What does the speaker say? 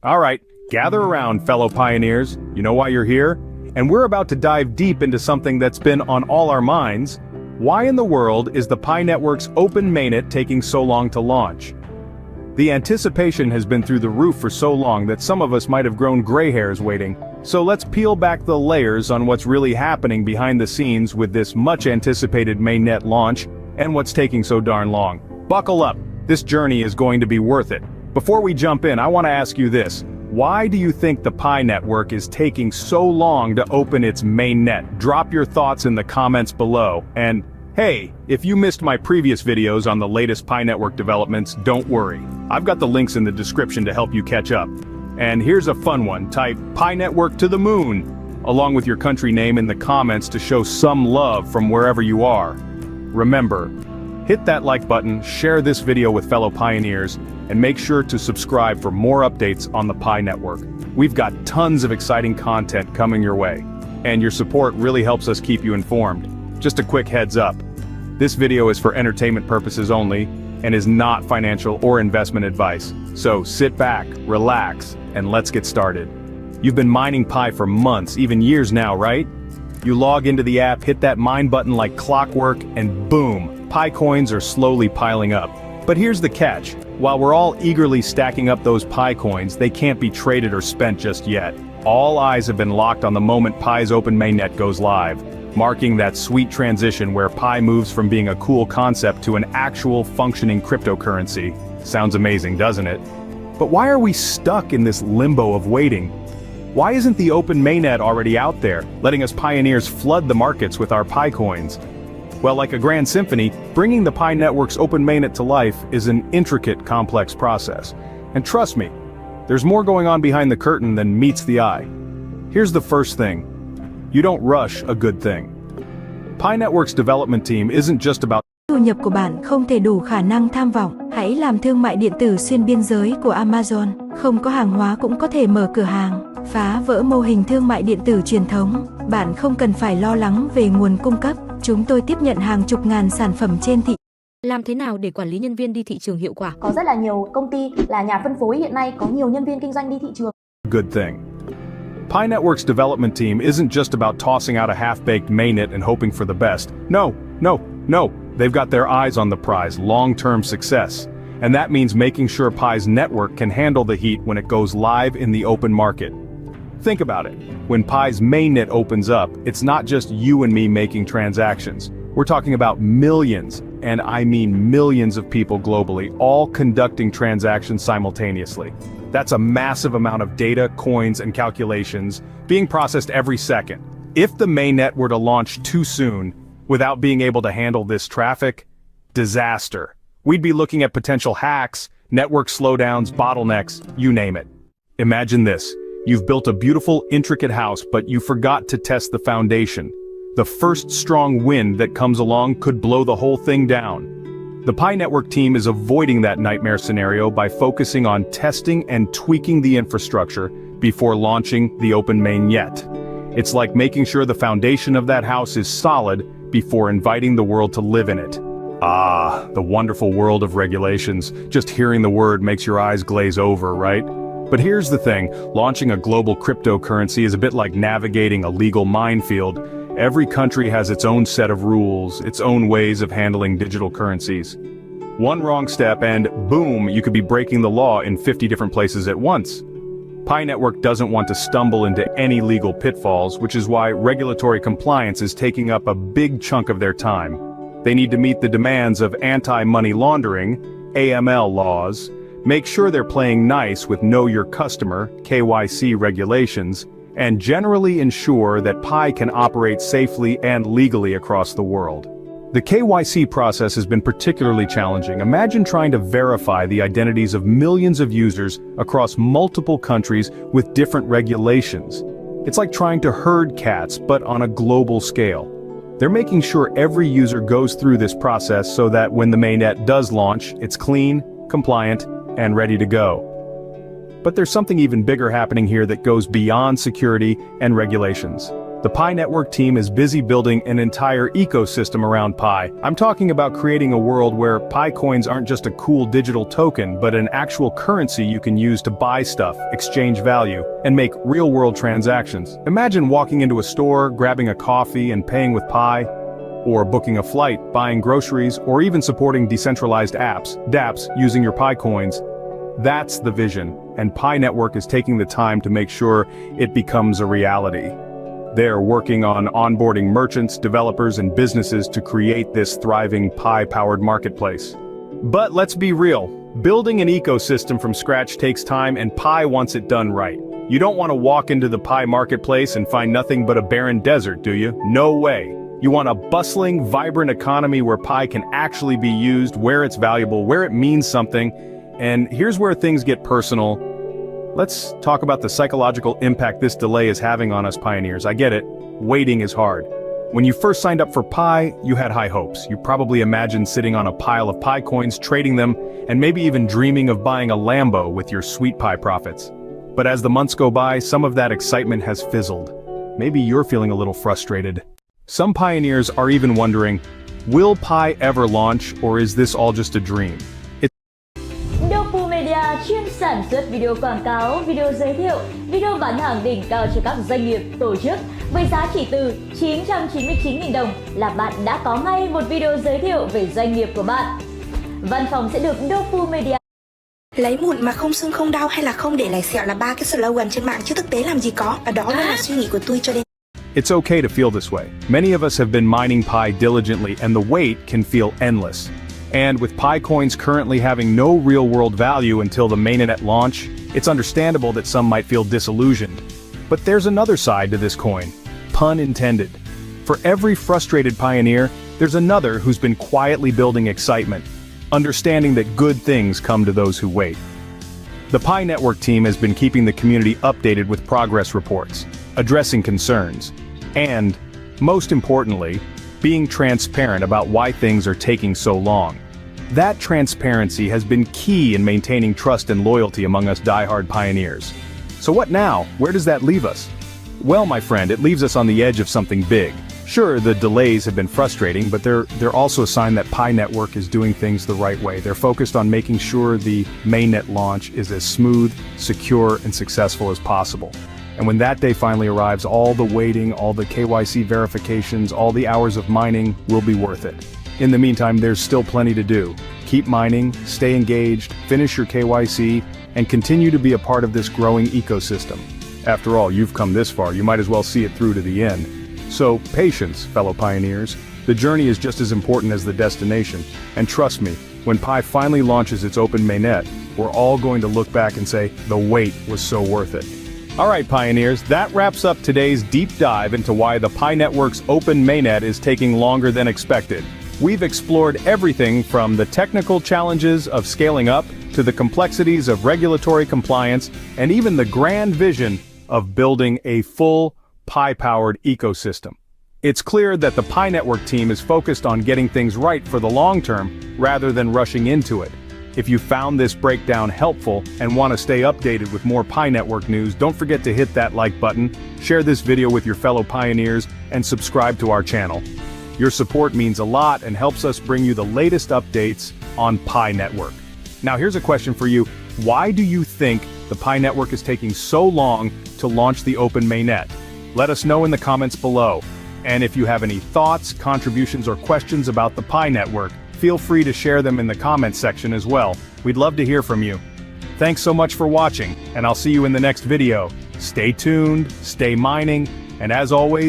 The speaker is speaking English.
All right, gather around, fellow pioneers. You know why you're here? And we're about to dive deep into something that's been on all our minds. Why in the world is the Pi Network's open mainnet taking so long to launch? The anticipation has been through the roof for so long that some of us might have grown gray hairs waiting. So let's peel back the layers on what's really happening behind the scenes with this much-anticipated mainnet launch and what's taking so darn long. Buckle up, this journey is going to be worth it. Before we jump in, I want to ask you this. Why do you think the Pi Network is taking so long to open its mainnet? Drop your thoughts in the comments below. And hey, if you missed my previous videos on the latest Pi Network developments, don't worry. I've got the links in the description to help you catch up. And here's a fun one. Type Pi Network to the moon, along with your country name in the comments to show some love from wherever you are. Remember, hit that like button, share this video with fellow pioneers, and make sure to subscribe for more updates on the Pi Network. We've got tons of exciting content coming your way, and your support really helps us keep you informed. Just a quick heads up. This video is for entertainment purposes only, and is not financial or investment advice. So sit back, relax, and let's get started. You've been mining Pi for months, even years now, right? You log into the app, hit that mine button like clockwork, and boom, Pi coins are slowly piling up. But here's the catch. While we're all eagerly stacking up those Pi coins, they can't be traded or spent just yet. All eyes have been locked on the moment Pi's open mainnet goes live, marking that sweet transition where Pi moves from being a cool concept to an actual functioning cryptocurrency. Sounds amazing, doesn't it? But why are we stuck in this limbo of waiting? Why isn't the open mainnet already out there, letting us pioneers flood the markets with our Pi coins? Well, like a grand symphony, bringing the Pi Network's open mainnet to life is an intricate, complex process. And trust me, there's more going on behind the curtain than meets the eye. Here's the first thing. You don't rush a good thing. Pi Network's development team isn't just about thu nhập của bạn không thể đủ khả năng tham vọng. Hãy làm thương mại điện tử xuyên biên giới của Amazon. Không có hàng hóa cũng có thể mở cửa hàng. Phá vỡ mô hình thương mại điện tử truyền thống. Bạn không cần phải lo lắng về nguồn cung cấp. Chúng tôi tiếp nhận hàng chục ngàn sản phẩm trên thị. Làm thế nào để quản lý nhân viên đi thị trường hiệu quả? Có rất là nhiều công ty là nhà phân phối hiện nay có nhiều nhân viên kinh doanh đi thị trường. good thing. Pi Network's development team isn't just about tossing out a half-baked mainnet and hoping for the best. No. They've got their eyes on the prize, long-term success. And that means making sure Pi's network can handle the heat when it goes live in the open market. Think about it. When Pi's mainnet opens up, it's not just you and me making transactions. We're talking about millions, and I mean millions of people globally, all conducting transactions simultaneously. That's a massive amount of data, coins, and calculations being processed every second. If the mainnet were to launch too soon, without being able to handle this traffic, disaster. We'd be looking at potential hacks, network slowdowns, bottlenecks, you name it. Imagine this. You've built a beautiful, intricate house, but you forgot to test the foundation. The first strong wind that comes along could blow the whole thing down. The Pi Network team is avoiding that nightmare scenario by focusing on testing and tweaking the infrastructure before launching the open mainnet. It's like making sure the foundation of that house is solid before inviting the world to live in it. Ah, the wonderful world of regulations. Just hearing the word makes your eyes glaze over, right? But here's the thing, launching a global cryptocurrency is a bit like navigating a legal minefield. Every country has its own set of rules, its own ways of handling digital currencies. One wrong step and boom, you could be breaking the law in 50 different places at once. Pi Network doesn't want to stumble into any legal pitfalls, which is why regulatory compliance is taking up a big chunk of their time. They need to meet the demands of anti-money laundering, AML laws, make sure they're playing nice with Know Your Customer, KYC regulations, and generally ensure that Pi can operate safely and legally across the world. The KYC process has been particularly challenging. Imagine trying to verify the identities of millions of users across multiple countries with different regulations. It's like trying to herd cats, but on a global scale. They're making sure every user goes through this process so that when the mainnet does launch, it's clean, compliant, and ready to go. But there's something even bigger happening here that goes beyond security and regulations. The Pi Network team is busy building an entire ecosystem around Pi. I'm talking about creating a world where Pi coins aren't just a cool digital token, but an actual currency you can use to buy stuff, exchange value, and make real-world transactions. Imagine walking into a store, grabbing a coffee, and paying with Pi, or booking a flight, buying groceries, or even supporting decentralized apps, dApps, using your Pi coins. That's the vision, and Pi Network is taking the time to make sure it becomes a reality. They're working on onboarding merchants, developers, and businesses to create this thriving Pi-powered marketplace. But let's be real, building an ecosystem from scratch takes time, and Pi wants it done right. You don't want to walk into the Pi marketplace and find nothing but a barren desert, do you? No way. You want a bustling, vibrant economy where Pi can actually be used, where it's valuable, where it means something. And here's where things get personal. Let's talk about the psychological impact this delay is having on us pioneers. I get it, waiting is hard. When you first signed up for Pi, you had high hopes. You probably imagined sitting on a pile of Pi coins, trading them, and maybe even dreaming of buying a Lambo with your sweet Pi profits. But as the months go by, some of that excitement has fizzled. Maybe you're feeling a little frustrated. Some pioneers are even wondering, will Pi ever launch, or is this all just a dream? Media chuyên sản xuất video quảng cáo, video giới thiệu, video bán hàng đỉnh cao cho các doanh nghiệp, tổ chức. Với giá chỉ từ 999.000 đồng là bạn đã có ngay một video giới thiệu về doanh nghiệp của bạn. Văn phòng sẽ được Dopu Media. Lấy mụn mà không sưng không đau hay là không để lại sẹo là ba cái slogan trên mạng chứ thực tế làm gì có, và đó là suy nghĩ của tôi cho đến. It's okay to feel this way. Many of us have been mining Pi diligently, and the wait can feel endless. And with Pi coins currently having no real-world value until the Mainnet launch, it's understandable that some might feel disillusioned. But there's another side to this coin, pun intended. For every frustrated pioneer, there's another who's been quietly building excitement, understanding that good things come to those who wait. The Pi Network team has been keeping the community updated with progress reports, addressing concerns, and, most importantly, being transparent about why things are taking so long. That transparency has been key in maintaining trust and loyalty among us diehard pioneers. So what now? Where does that leave us? Well, my friend, it leaves us on the edge of something big. Sure, the delays have been frustrating, but they're also a sign that Pi Network is doing things the right way. They're focused on making sure the Mainnet launch is as smooth, secure, and successful as possible. And when that day finally arrives, all the waiting, all the KYC verifications, all the hours of mining will be worth it. In the meantime, there's still plenty to do. Keep mining, stay engaged, finish your KYC, and continue to be a part of this growing ecosystem. After all, you've come this far, you might as well see it through to the end. So, patience, fellow pioneers. The journey is just as important as the destination. And trust me, when Pi finally launches its open mainnet, we're all going to look back and say, the wait was so worth it. Alright pioneers, that wraps up today's deep dive into why the Pi Network's open mainnet is taking longer than expected. We've explored everything from the technical challenges of scaling up to the complexities of regulatory compliance and even the grand vision of building a full Pi-powered ecosystem. It's clear that the Pi Network team is focused on getting things right for the long term rather than rushing into it. If you found this breakdown helpful and want to stay updated with more Pi Network news, don't forget to hit that like button, share this video with your fellow pioneers, and subscribe to our channel. Your support means a lot and helps us bring you the latest updates on Pi Network. Now here's a question for you. Why do you think the Pi Network is taking so long to launch the open mainnet? Let us know in the comments below. And if you have any thoughts, contributions, or questions about the Pi Network, feel free to share them in the comments section as well. We'd love to hear from you. Thanks so much for watching, and I'll see you in the next video. Stay tuned, stay mining, and as always,